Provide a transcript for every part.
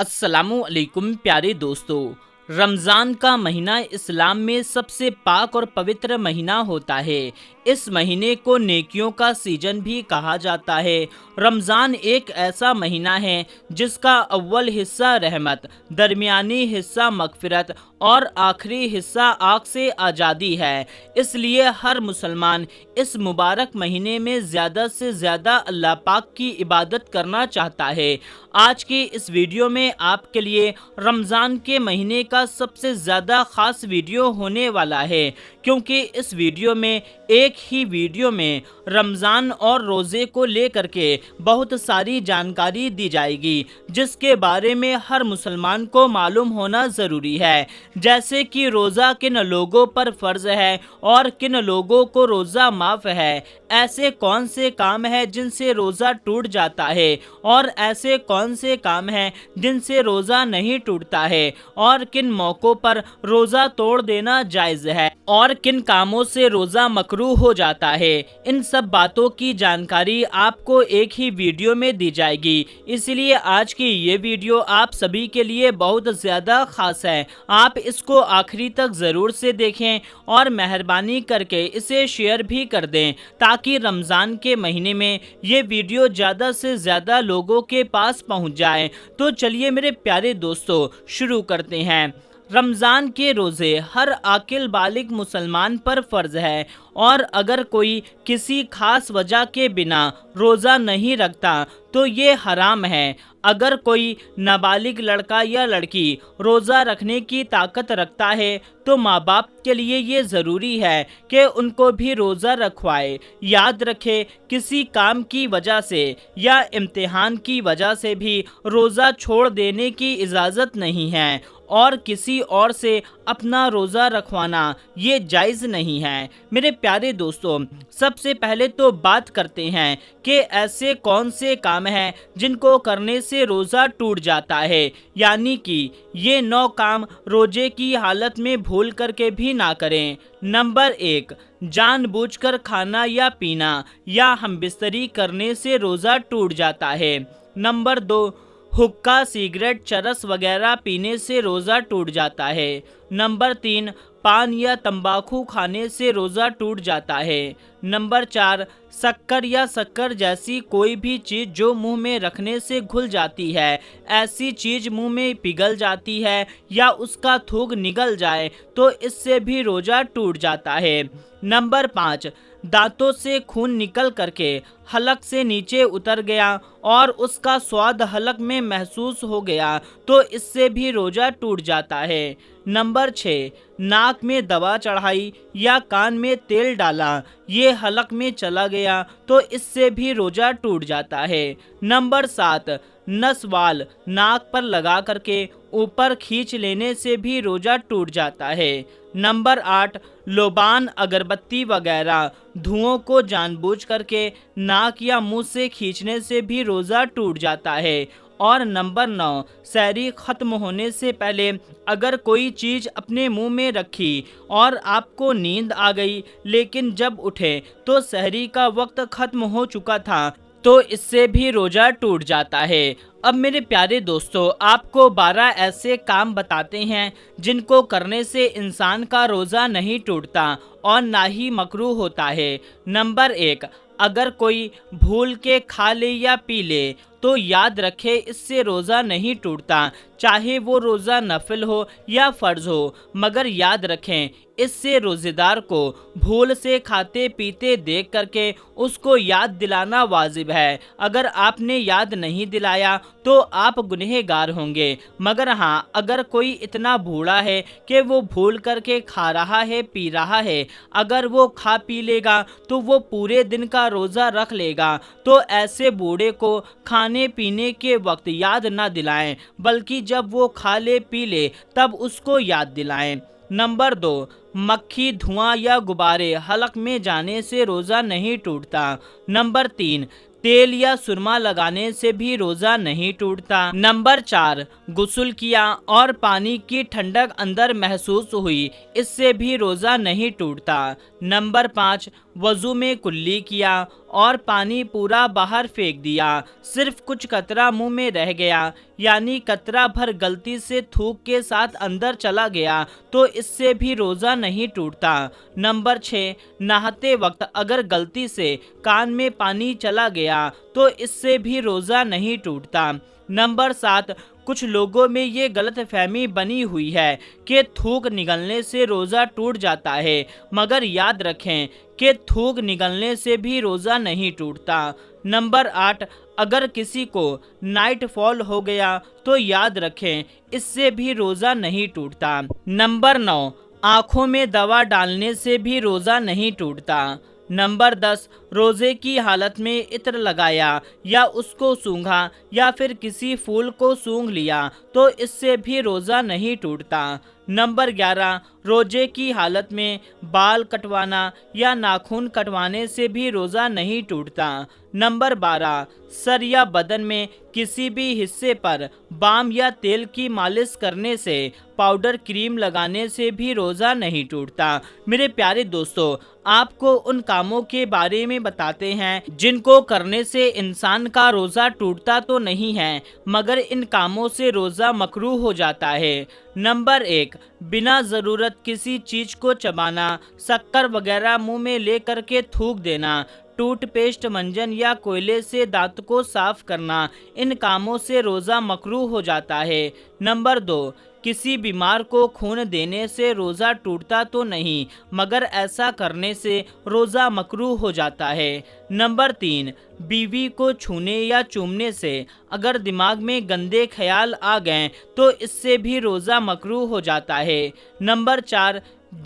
अस्सलामु अलैकुम प्यारे दोस्तों। रमज़ान का महीना इस्लाम में सबसे पाक और पवित्र महीना होता है। इस महीने को नेकियों का सीजन भी कहा जाता है। रमज़ान एक ऐसा महीना है जिसका अव्वल हिस्सा रहमत, दरमियानी हिस्सा मगफिरत और आखिरी हिस्सा आग से आज़ादी है। इसलिए हर मुसलमान इस मुबारक महीने में ज़्यादा से ज़्यादा अल्लाह पाक की इबादत करना चाहता है। आज की इस वीडियो में आपके लिए रमज़ान के महीने का सबसे ज़्यादा ख़ास वीडियो होने वाला है, क्योंकि इस वीडियो में एक ही वीडियो में रमज़ान और रोज़े को लेकर के बहुत सारी जानकारी दी जाएगी, जिसके बारे में हर मुसलमान को मालूम होना ज़रूरी है। जैसे कि रोज़ा किन लोगों पर फ़र्ज़ है और किन लोगों को रोज़ा माफ़ है, ऐसे कौन से काम हैं जिनसे रोज़ा टूट जाता है और ऐसे कौन से काम हैं जिनसे रोज़ा नहीं टूटता है, और किन मौक़ों पर रोज़ा तोड़ देना जायज़ है और किन कामों से रोज़ा मकरूह हो जाता है। इन सब बातों की जानकारी आपको एक ही वीडियो में दी जाएगी, इसलिए आज की ये वीडियो आप सभी के लिए बहुत ज़्यादा ख़ास है। आप इसको आखिरी तक ज़रूर से देखें और मेहरबानी करके इसे शेयर भी कर दें, ताकि रमज़ान के महीने में ये वीडियो ज़्यादा से ज़्यादा लोगों के पास पहुंच जाए। तो चलिए मेरे प्यारे दोस्तों, शुरू करते हैं। रमज़ान के रोज़े हर आकिल बालिग मुसलमान पर फ़र्ज़ है, और अगर कोई किसी खास वजह के बिना रोज़ा नहीं रखता तो ये हराम है। अगर कोई नाबालिग लड़का या लड़की रोज़ा रखने की ताकत रखता है तो माँ बाप के लिए ये ज़रूरी है कि उनको भी रोज़ा रखवाए। याद रखें, किसी काम की वजह से या इम्तिहान की वजह से भी रोज़ा छोड़ देने की इजाज़त नहीं है, और किसी और से अपना रोज़ा रखवाना ये जायज़ नहीं है। मेरे प्यारे दोस्तों, सबसे पहले तो बात करते हैं कि ऐसे कौन से काम हैं जिनको करने से रोज़ा टूट जाता है, यानी कि ये 9 काम रोज़े की हालत में भूल करके भी ना करें। नंबर 1, जानबूझकर खाना या पीना या हमबिस्तरी करने से रोज़ा टूट जाता है। नंबर 2, हुक्का, सिगरेट, चरस वगैरह पीने से रोज़ा टूट जाता है। नंबर 3, पान या तंबाकू खाने से रोज़ा टूट जाता है। नंबर 4, शक्कर या शक्कर जैसी कोई भी चीज़ जो मुंह में रखने से घुल जाती है, ऐसी चीज़ मुंह में पिघल जाती है या उसका थूक निकल जाए तो इससे भी रोज़ा टूट जाता है। नंबर 5, दांतों से खून निकल करके हलक से नीचे उतर गया और उसका स्वाद हलक में महसूस हो गया तो इससे भी रोज़ा टूट जाता है। नंबर 6, नाक में दवा चढ़ाई या कान में तेल डाला, ये हलक में चला गया तो इससे भी रोज़ा टूट जाता है। नंबर 7, नसवाल नाक पर लगा करके ऊपर खींच लेने से भी रोज़ा टूट जाता है। नंबर 8, लोबान, अगरबत्ती वगैरह धुओं को जानबूझ करके नाक या मुंह से खींचने से भी रोज़ा टूट जाता है। और नंबर 9, सहरी ख़त्म होने से पहले अगर कोई चीज़ अपने मुंह में रखी और आपको नींद आ गई, लेकिन जब उठे तो सहरी का वक्त ख़त्म हो चुका था, तो इससे भी रोज़ा टूट जाता है। अब मेरे प्यारे दोस्तों, आपको 12 ऐसे काम बताते हैं जिनको करने से इंसान का रोज़ा नहीं टूटता और ना ही मकरूह होता है। नंबर 1, अगर कोई भूल के खा ले या पी ले तो याद रखे इससे रोज़ा नहीं टूटता, चाहे वो रोज़ा नफिल हो या फ़र्ज़ हो, मगर याद रखें इससे रोज़ेदार को भूल से खाते पीते देख करके उसको याद दिलाना वाजिब है। अगर आपने याद नहीं दिलाया तो आप गुनहगार होंगे, मगर हाँ, अगर कोई इतना बूढ़ा है कि वो भूल करके खा रहा है, पी रहा है, अगर वो खा पी लेगा तो वो पूरे दिन का रोज़ा रख लेगा, तो ऐसे बूढ़े को खाने पीने के वक्त याद ना दिलाएं, बल्कि जब वो खा ले पी ले तब उसको याद दिलाएं। नंबर 2, मक्खी, धुआं या गुब्बारे हलक में जाने से रोज़ा नहीं टूटता। नंबर 3, तेल या सुरमा लगाने से भी रोज़ा नहीं टूटता। नंबर 4, गुस्ल किया और पानी की ठंडक अंदर महसूस हुई, इससे भी रोज़ा नहीं टूटता। नंबर 5, वज़ू में कुल्ली किया और पानी पूरा बाहर फेंक दिया, सिर्फ कुछ कतरा मुंह में रह गया, यानी कतरा भर गलती से थूक के साथ अंदर चला गया, तो इससे भी रोज़ा नहीं टूटता। नंबर 6, नहाते वक्त अगर गलती से कान में पानी चला गया तो इससे भी रोज़ा नहीं टूटता। नंबर 7, कुछ लोगों में ये गलतफहमी बनी हुई है कि थूक निकलने से रोज़ा टूट जाता है, मगर याद रखें कि थूक निकलने से भी रोज़ा नहीं टूटता। नंबर 8, अगर किसी को नाइट फॉल हो गया तो याद रखें इससे भी रोज़ा नहीं टूटता। नंबर 9, आँखों में दवा डालने से भी रोज़ा नहीं टूटता। नंबर 10, रोज़े की हालत में इत्र लगाया या उसको सूंघा या फिर किसी फूल को सूंघ लिया तो इससे भी रोज़ा नहीं टूटता। नंबर 11, रोज़े की हालत में बाल कटवाना या नाखून कटवाने से भी रोज़ा नहीं टूटता। नंबर 12, सर या बदन में किसी भी हिस्से पर बाम या तेल की मालिश करने से, पाउडर क्रीम लगाने से भी रोज़ा नहीं टूटता। मेरे प्यारे दोस्तों, आपको उन कामों के बारे में बताते हैं जिनको करने से इंसान का रोज़ा टूटता तो नहीं है, मगर इन कामों से रोज़ा मकरूह हो जाता है। नंबर 1, बिना ज़रूरत किसी चीज़ को चबाना, शक्कर वगैरह मुंह में ले करके थूक देना, टूथपेस्ट, मंजन या कोयले से दांत को साफ करना, इन कामों से रोज़ा मकरूह हो जाता है। नंबर 2, किसी बीमार को खून देने से रोज़ा टूटता तो नहीं, मगर ऐसा करने से रोज़ा मकरूह हो जाता है। नंबर 3, बीवी को छूने या चूमने से अगर दिमाग में गंदे ख्याल आ गए तो इससे भी रोज़ा मकरूह हो जाता है। नंबर 4,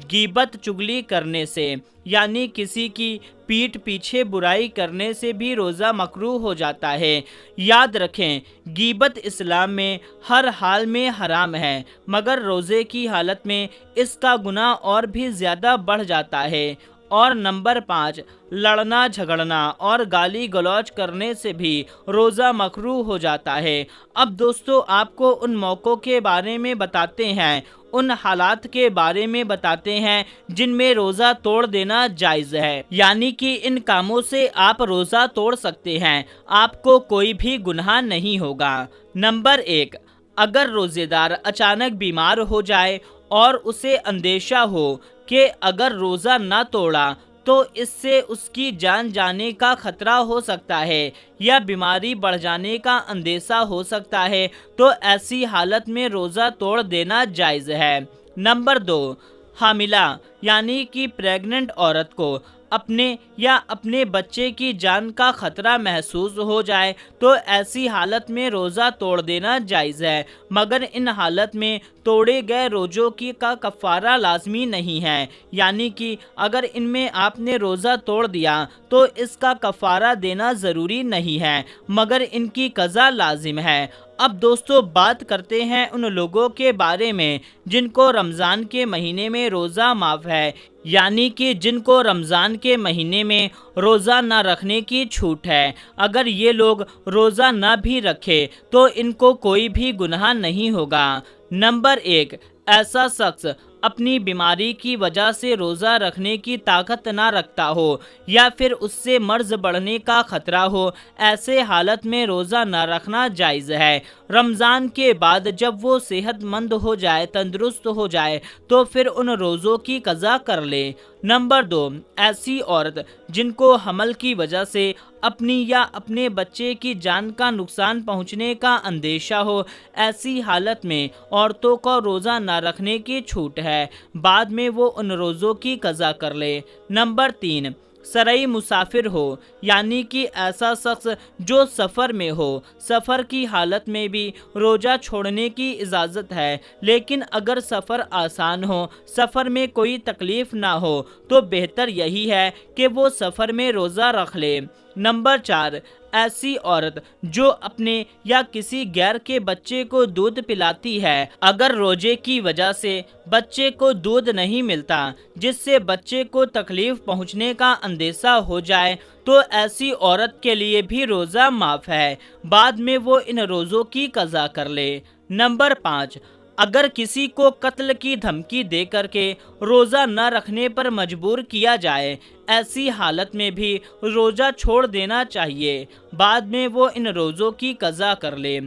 गीबत चुगली करने से, यानी किसी की पीठ पीछे बुराई करने से भी रोज़ा मकरूह हो जाता है। याद रखें, गीबत इस्लाम में हर हाल में हराम है, मगर रोज़े की हालत में इसका गुनाह और भी ज़्यादा बढ़ जाता है। और नंबर 5, लड़ना झगड़ना और गाली गलौज करने से भी रोज़ा मकरूह हो जाता है। अब दोस्तों, आपको उन मौक़ों के बारे में बताते हैं, उन हालात के बारे में बताते हैं जिनमें रोज़ा तोड़ देना जायज़ है, यानी कि इन कामों से आप रोज़ा तोड़ सकते हैं, आपको कोई भी गुनाह नहीं होगा। नंबर 1, अगर रोज़ेदार अचानक बीमार हो जाए और उसे अंदेशा हो कि अगर रोज़ा ना तोड़ा तो इससे उसकी जान जाने का खतरा हो सकता है या बीमारी बढ़ जाने का अंदेशा हो सकता है, तो ऐसी हालत में रोज़ा तोड़ देना जायज़ है। नंबर 2, हामिला यानी कि प्रेग्नेंट औरत को अपने या अपने बच्चे की जान का खतरा महसूस हो जाए तो ऐसी हालत में रोज़ा तोड़ देना जायज़ है, मगर इन हालत में तोड़े गए रोज़ों की का कफ़ारा लाजमी नहीं है, यानी कि अगर इनमें आपने रोज़ा तोड़ दिया तो इसका कफ़ारा देना ज़रूरी नहीं है, मगर इनकी क़ज़ा लाजिम है। अब दोस्तों, बात करते हैं उन लोगों के बारे में जिनको रमज़ान के महीने में रोज़ा माफ़ है, यानी कि जिनको रमज़ान के महीने में रोज़ा ना रखने की छूट है। अगर ये लोग रोज़ा ना भी रखे तो इनको कोई भी गुनाह नहीं होगा। नंबर 1, ऐसा शख्स अपनी बीमारी की वजह से रोज़ा रखने की ताकत ना रखता हो या फिर उससे मर्ज़ बढ़ने का ख़तरा हो, ऐसे हालत में रोज़ा ना रखना जायज़ है। रमज़ान के बाद जब वो सेहतमंद हो जाए, तंदुरुस्त हो जाए, तो फिर उन रोज़ों की क़ज़ा कर ले। नंबर 2, ऐसी औरत जिनको हमल की वजह से अपनी या अपने बच्चे की जान का नुकसान पहुंचने का अंदेशा हो, ऐसी हालत में औरतों को रोज़ा ना रखने की छूट है, बाद में वो उन रोज़ों की क़ज़ा कर ले। नंबर 3, सरई मुसाफिर हो, यानी कि ऐसा शख्स जो सफ़र में हो, सफ़र की हालत में भी रोज़ा छोड़ने की इजाज़त है, लेकिन अगर सफ़र आसान हो, सफ़र में कोई तकलीफ़ ना हो, तो बेहतर यही है कि वो सफ़र में रोज़ा रख ले। नंबर 4, ऐसी औरत जो अपने या किसी गैर के बच्चे को दूध पिलाती है, अगर रोजे की वजह से बच्चे को दूध नहीं मिलता जिससे बच्चे को तकलीफ पहुंचने का अंदेशा हो जाए, तो ऐसी औरत के लिए भी रोज़ा माफ़ है, बाद में वो इन रोज़ों की क़ज़ा कर ले। नंबर 5, अगर किसी को कत्ल की धमकी दे करके रोज़ा न रखने पर मजबूर किया जाए, ऐसी हालत में भी रोज़ा छोड़ देना चाहिए, बाद में वो इन रोज़ों की कज़ा कर ले।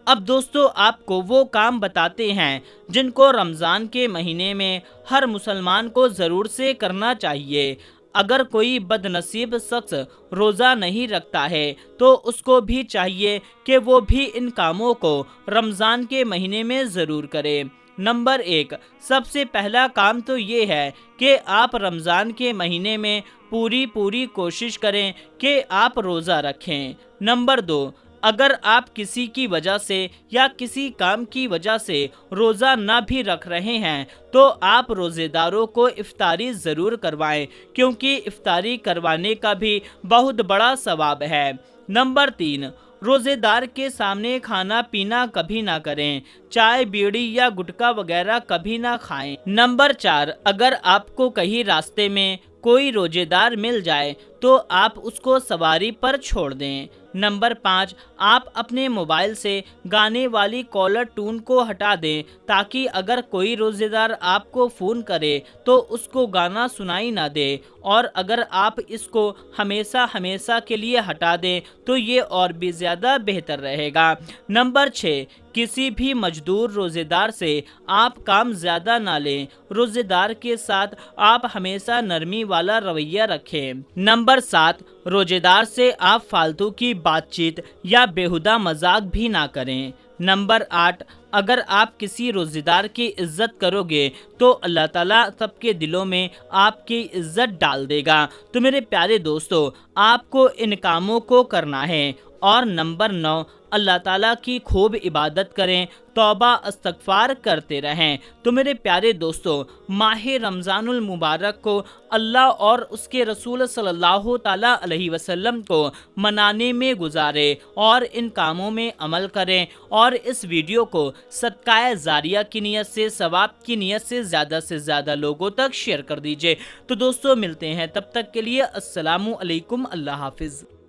अब दोस्तों, आपको वो काम बताते हैं जिनको रमज़ान के महीने में हर मुसलमान को ज़रूर से करना चाहिए। अगर कोई बदनसीब शख्स रोज़ा नहीं रखता है तो उसको भी चाहिए कि वो भी इन कामों को रमज़ान के महीने में ज़रूर करे। नंबर 1, सबसे पहला काम तो ये है कि आप रमज़ान के महीने में पूरी कोशिश करें कि आप रोज़ा रखें। नंबर 2, अगर आप किसी की वजह से या किसी काम की वजह से रोज़ा ना भी रख रहे हैं तो आप रोज़ेदारों को इफ्तारी ज़रूर करवाएं, क्योंकि इफ्तारी करवाने का भी बहुत बड़ा सवाब है। नंबर 3, रोज़ेदार के सामने खाना पीना कभी ना करें, चाय बीड़ी या गुटखा वगैरह कभी ना खाएं। नंबर 4, अगर आपको कहीं रास्ते में कोई रोजेदार मिल जाए तो आप उसको सवारी पर छोड़ दें। नंबर 5, आप अपने मोबाइल से गाने वाली कॉलर ट्यून को हटा दें, ताकि अगर कोई रोजेदार आपको फ़ोन करे तो उसको गाना सुनाई ना दे, और अगर आप इसको हमेशा के लिए हटा दें तो ये और भी ज़्यादा बेहतर रहेगा। नंबर 6, किसी भी मजदूर रोज़ेदार से आप काम ज़्यादा ना लें, रोज़ेदार के साथ आप हमेशा नरमी वाला रवैया रखें। नंबर 7, रोज़ेदार से आप फालतू की बातचीत या बेहुदा मजाक भी ना करें। नंबर 8, अगर आप किसी रोज़ेदार की इज्जत करोगे तो अल्लाह ताला सबके दिलों में आपकी इज्जत डाल देगा। तो मेरे प्यारे दोस्तों, आपको इन कामों को करना है। और नंबर 9, अल्लाह ताला की खूब इबादत करें, तौबा इस्तगफार करते रहें। तो मेरे प्यारे दोस्तों, माह रमज़ानुल मुबारक को अल्लाह और उसके रसूल सल्लल्लाहु ताला अलैहि वसल्लम को मनाने में गुजारे और इन कामों में अमल करें, और इस वीडियो को सदकाए जारिया की नियत से, सवाब की नियत से ज़्यादा लोगों तक शेयर कर दीजिए। तो दोस्तों, मिलते हैं तब तक के लिए। अस्सलामु अलैकुम, अल्लाह हाफिज़।